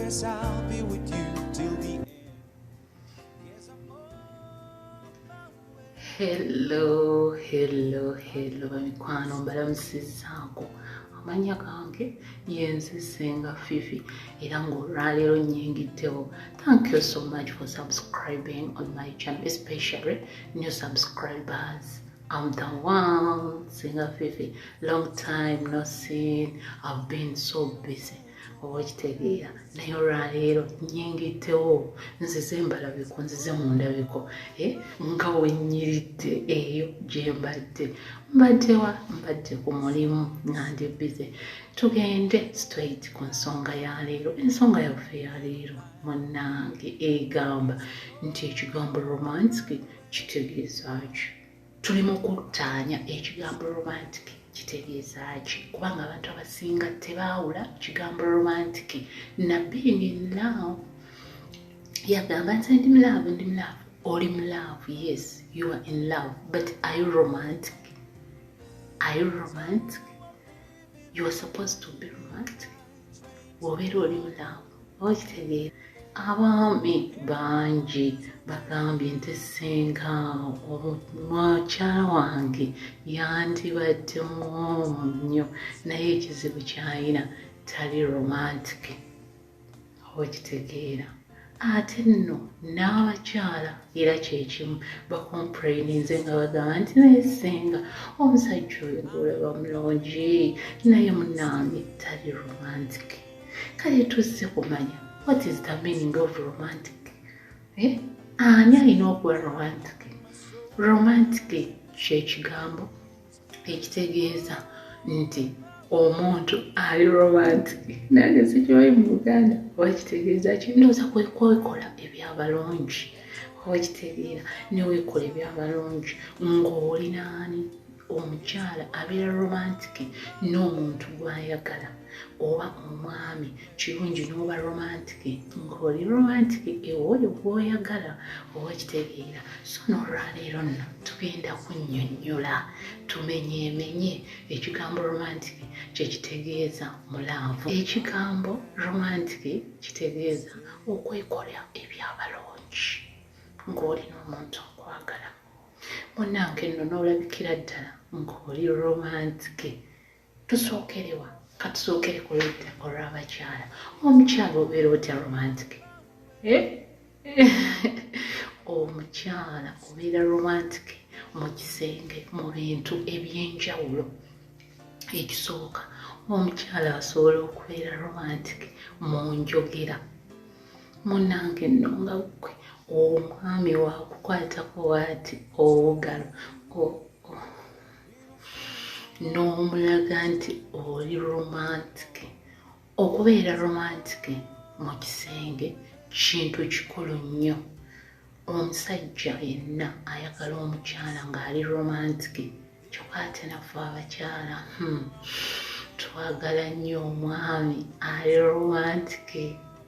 promise I'll be with you till the end. Hello mikwano mbalamusizaako amanya gange yenze Senga Fifi era ng'olwaleero nnyingiddewo. Thank you so much for subscribing on my channel, especially new subscribers. I'm the one, Senga Fifi. Long time no seen. I've been so busy. Owekitegeera naye olwaleero nnyingiddewo nzize mbalabiko nzize mu ndabiko nga wenyiridde eyo gye mbadde ku mulimu nga ndi busy. Tugende straight ku nsonga ya leero. Ensonga yaffe ya leero munnange egamba nti ekigambo romantic kitegeeza ki? Tuli mu kuttaanya ekigambo romantic kitegeeza ki? Kubanga abantu abasinga tebaawula kigambo romantic na being in love. Yagamba nti ndi mu love. Oli mu love, yes, you are in love, but are you romantic? Are you romantic? You are supposed to be romantic. Wobeera oli mu love. Okitegeera abaami bangi bagambye nti Senga mukyala wange yandibaddemu nnyo naye ekizibu ky'alina tali romantic. Okitegeera ate nno n'abakyala era kyekimu bakomplaininze nga bagamba nti naye Senga omusajja oyo gw'olaba mulungi naye munnange tali romantic. Kale tuzze kumanya what is the meaning of romantic? Ani alina okuba romantic? Romantic kyekigambo ekitegeeza nti omuntu ali romantic. Nange sikimanyi mu Buganda wakitegeeza ki? Ndowooza kwekola ebyabalungi. Wakitegeera ne weekola ebyabalungi ng'oli naani? Omukyala abeera romantic n'omuntu gw'ayagala, oba omwami kirungi n'oba romantic ng'oli romantic oyo gw'oyagala. Owakitegeera so n'olwaleero nno tugenda kunnyonnyola tumenyeemenye ekigambo romantic kye kitegeeza mulaavu. Ekigambo romantic kitegeeza okwekola ebyabalungi ng'oli n'omuntu okwagala. Munnange nno n'olabikira ddala ng'oli romantic. Tusookerewa katusookere ku ludda olw'abakyala. Omukyala obeera otya romantic? Omukyala obeera romantic mu kisenge mu bintu eby'enjawulo. Ekisooka, omukyala asobola okubeera romantic mu njogera. Munnange nno nga ggwe omwami waakukwatako waati obugalo n'omulaga nti oli romantic. Okubeera romantic mu kisenge kintu kikulu nnyo. Omusajja yenna ayagala omukyala ng'ali romantic. Kyokka ate naffe abakyala twagala nnyo omwami ali romantic.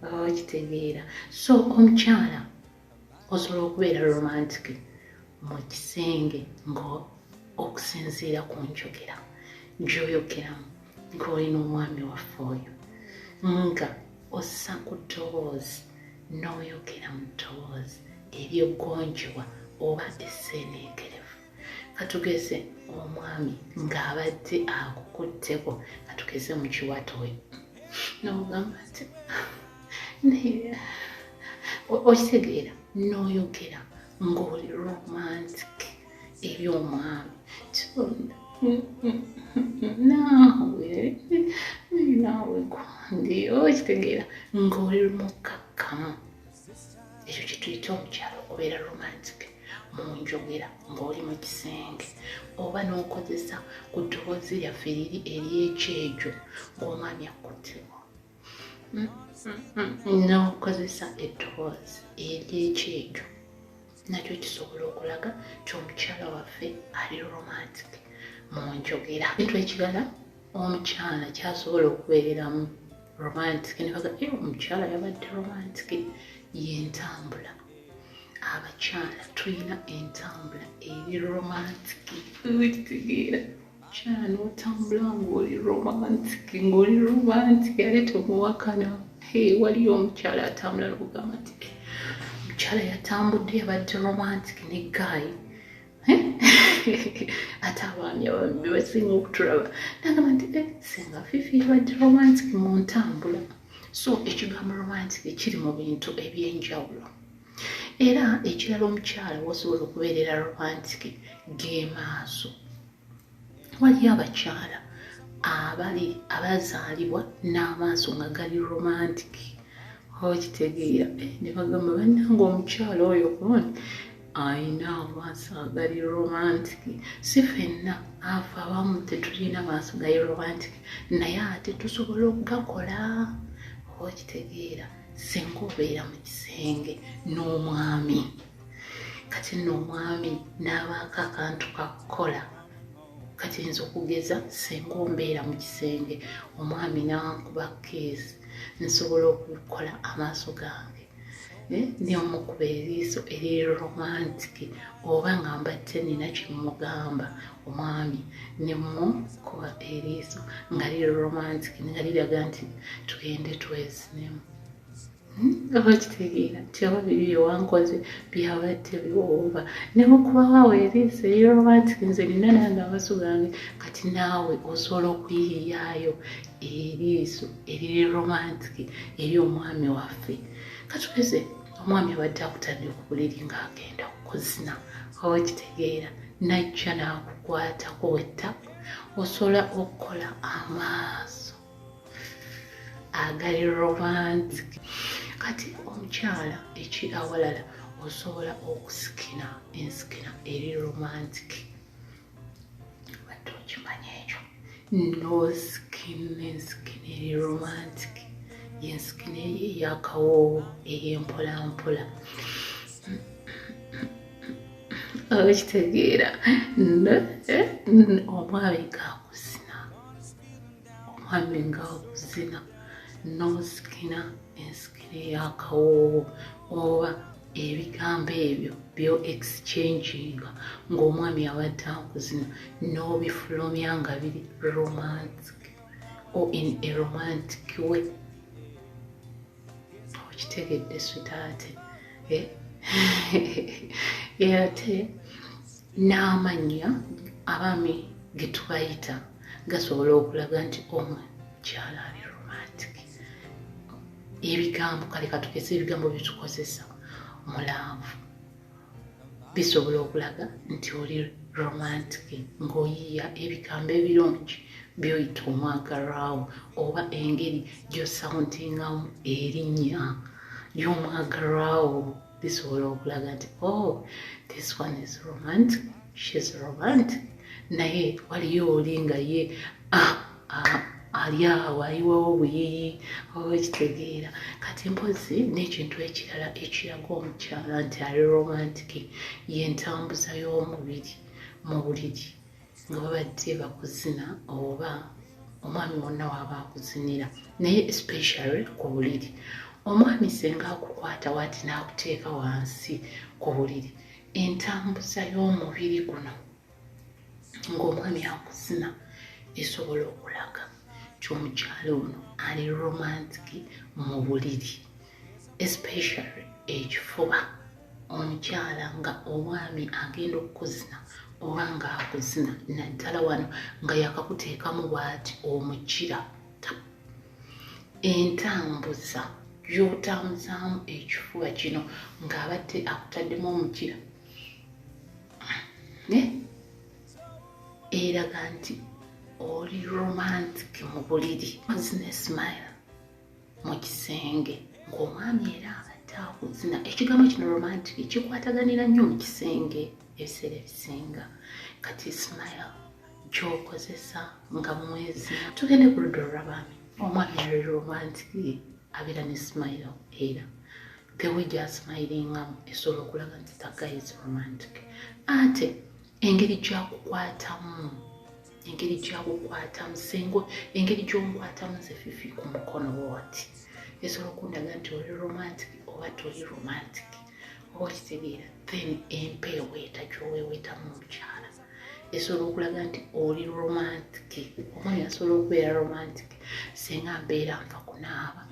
Okitegeera so omukyala osobola okubeera romantic mu kisenge okusinziira ku njogera gy'oyogeramu ng'olina omwami waffe oyo nga ossa ku ddoboozi n'oyogera mu ddoboozi ery'eggonjebwa oba esseeneekerevu. Katugeze omwami ng'abadde akukutteko, katugeze mu kiwato we n'ogamba nti okitegeera n'oyogera ng'oli romantic eri omwami naawe gundi. Okitegeera ng'oli mukkakkamu. Ekyo kye tuyita omukyala okubeera romantic mu njogera ng'oli mu kisenge oba n'okozesa ku ddoboozi lyaffe liri ery'ekyejo ng'omwami akutteko. N'okozesa eddoboozi ery'ekyejo nakyo kisobola okulaga nti omukyala waffe ali romantic mu njogera. Kintu ekirala omukyala kyasobola okubeereramu romantic ne baga omukyala yabadde romantic y'entambula. Abakyala tulina entambula eri romantic. Okitegeera omukyala n'otambula ng'oli romantic ate tomuwakana. waliyo omukyala atambula n'okugamba nti omukyala yatambudde yabadde romantic ne guy ate abaami abambi basinga okutulaba nagamba nti senga Fifi yabadde romantic mu ntambula. So ekigambo romantic kiri mu bintu ebyenjawulo era ekirala omukyala wasobola okubeerera romantic ge maaso. Waliyo abakyala abazaalibwa n'amaaso nga gali romantic okitegeera ne bagamba bannange omukyala oyo kuno ayina amaaso agali romantic. Si ffenna afa abamu tetulina maaso gali romantic naye ate tusobola okugakola okitegeera. Singa obeera mu kisenge n'omwami kati nno omwami n'abaako akantu kakukola kati nza okugeza singa ombeera mu kisenge omwami n'ankuba keesi nsobola okukola amaaso gange neomukuba eriiso eriri romantic oba nga mbadde nina kimugamba omwami nemukuba eriiso nga liri romantic nga liraga nti tugende twezinemu. Oba kitegeera nti oba biri byewankoze byabadde biwooba nemukuba waawe eriiso eriri romantic nze nina nange amaaso gange kati naawe osobola okuyiyaayo eriiso eriri romantic eri omwami waffe. Katugeze omwami abadde akutadde ku buliri ng'agenda okuzina oba kitegeera najja n'akukwatako wettapu osobola okukola amaaso agali romantic. Kati omukyala awalala osobola okusikina ensikina eri romantic. Badde okimanya ekyo n'osikina ensikina eri romantic yensikina eyakawoowo ey'empolampola okitegeera omwami ng'akuzina n'osikina ensikina eyakawoowo oba ebigambo ebyo byo exchanginga ng'omwami abadde akuzina n'obifulumya nga biri romantic or in a romantic way. Okitegedde sweetheart ate n'amannya abaami ge tubayita gasobola okulaga nti omukyala ali romantic. Ebigambo kale katugeze ebigambo byetukozesa mulaavu bisobola okulaga nti oli romantic ng'oyiya ebigambo ebirungi byoyita omwagalwawo oba engeri gy'osawundingamu erinnya ly'omwagalwawo bisobola okulaga nti this one is romantic, she's romantic. Naye waliyo oli nga ye ali awo ayiwawo buyiyi oba kitegeera. Kati mpozi n'ekintu ekirala ekiraga omukyala nti ali romantic y'entambuza y'omubiri mu buliri nga babadde bakuzina oba omwami wonna waaba akuzinira naye especially ku buliri. Omwami senga akukwata wati n'akuteeka wansi ku buliri entambuza y'omubiri guno ng'omwami akuzina esobola okulaga omukyala ono ali romantic mu buliri especially ekifuba. Omukyala nga omwami agenda okuzina oba nga akuzina naddala wano nga yakakuteekamu bw'ati omukira entambuza gy'otambuzaamu ekifuba kino ng'abadde akutaddemu omukira eraga nti oli romantic mu buliri. Mazina smile mu kisenge ng'omwami era abadde akuzina. Ekigambo kino romantic kikwataganira nnyo mu kisenge ebiseera ebisinga. Kati smile gy'okozesa nga mwezina. Tugende ku ludda olw'abaami. Omwami ali romantic abeera ne smile era the way gy'asmilingamu esobola okulaga nti that guy is romantic. Ate engeri gy'akukwatamu sengo engeri gy'omukwatamu nze Fifi ku mukono woti esobola okundaga nti oli romantic oba toli romantic oba kitegeera. Then empeeweeta gy'oweeweetamu omukyala esobola okulaga nti oli romantic. Omwami asobola okubeera romantic senga mbeera nva kunaaba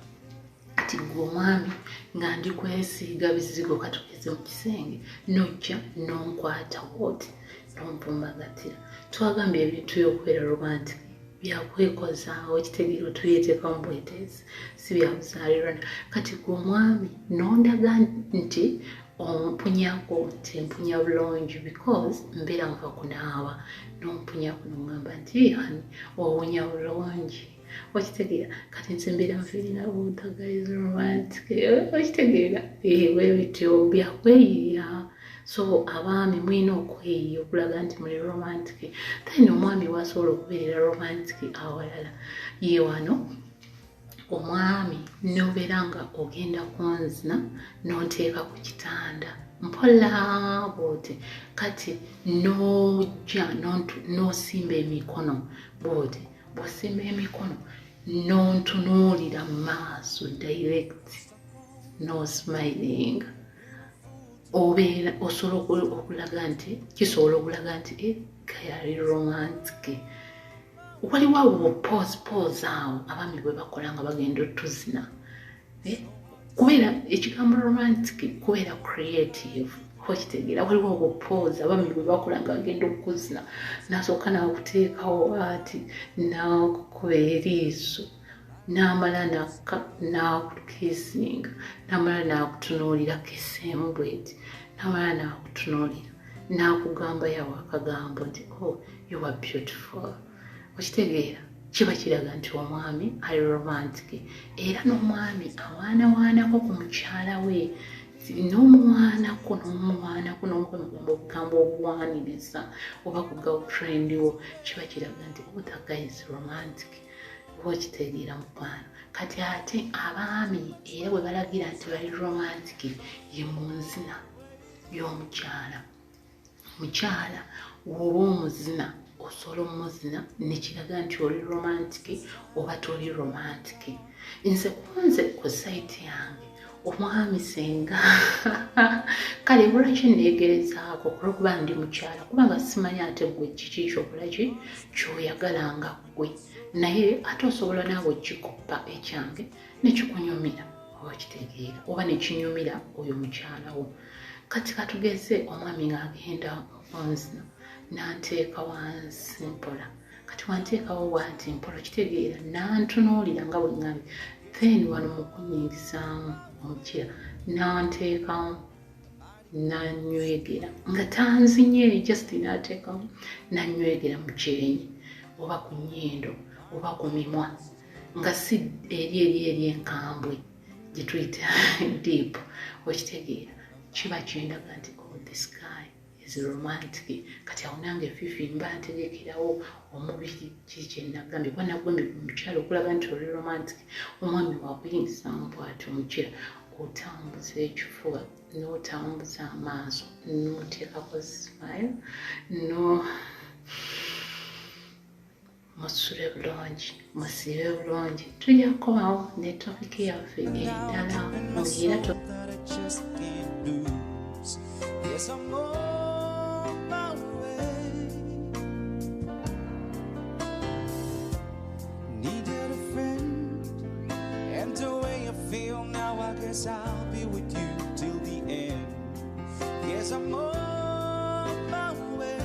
kati gwe omwami nga ndi kwesiiga bizigo katugeze mu kisenge nojja nonkwata wooti nompumbagatira. Twagambye ebintu by'okubeera romantic byakwekozaawo kitegeero tuyeteeka mu bweteezi si byabuzaalirwana. Kati gwe omwami nondaga nti ompunyako nti mpunya bulungi because mbeera nva kunaaba nompunyako nongamba nti hani owunya bulungi okitegeera. Kati nze mbeera nfiirina buutagaliza romantic okitegeera bwebityo byakweyiya. So abaami mwina okweyiya okulaga nti muli romantic. Then omwami wasobola okubeerera romantic awalala ye wano omwami nobeera nga ogenda kunzina nonteeka ku kitanda mpola bwoti kati nojja nosimba emikono bwoti bwosimba emikono nontunuulira mu maaso direct no smiling obeera osobola okulaga nti kisobola okulaga nti kayali romantic. Waliwo abo pose awo abaami bwe bakola nga bagenda otuzina kubeera ekigambo romantic kubeera creative okitegeera. Waliwo abo pose abaami bwe bakola nga bagenda okuzina nasooka nakuteekawo ati nakukuba eriiso namala nakukisinga namala nakutunuulira kisemu bweti namala nakutunuulira nakugamba yawo akagambo nti you are beautiful okitegeera. Kiba kiraga nti omwami ali romantic era n'omwami awaanawaanako ku mukyala we n'omwanako n'omugambo obugambo obuwaaniriza oba ku girlfriend wo kiba kiraga nti that guy is romantic okitegeera mukwano. Kati ate abaami era bwe balagira nti bali romantic ye munzina y'omukyala. Mukyala woba omuzina osobola omuzina nekiraga nti oli romantic oba toli romantic. Nze kunze ku site yange omwami senga kale bulaki neegerezaako olwokuba ndi mukyala kubanga simanyi ate gwe kiki kyokolaki kyoyagalanga gwe naye ate osobola naawe kikuppa ekyange nekikunyumira oba kitegeera oba nekinyumira oyo mukyala wo. Kati katugeze omwami ng'agenda okunzina nanteeka wansi mpola. Kati wanteekawo wanti mpola kitegeera nantunuulira nga bwe ŋŋambye then wano mu kunyingizaamu omukira nanteekamu nanywegera nga tanzinye just nateekamu nanywegera mu kyenyi oba ku nnyindo oba ku mimwa nga si eri enkambwe gye tuyita deep okitegeera. Kiba kindaga nti this guy is romantic. Kati awo nange fifi mba ntegekerawo omubiri kiki nagambye kuba nagambye omukyala okulaga nti oli romantic omwami wakuyingizamu bwati omukira otambuza ekifuba n'otambuza amaaso n'oteekako smile musule bulungi musibe bulungi. Tujja kukomawo ne topiki yaffe endala mugira that I just can't lose. Yes, I'm more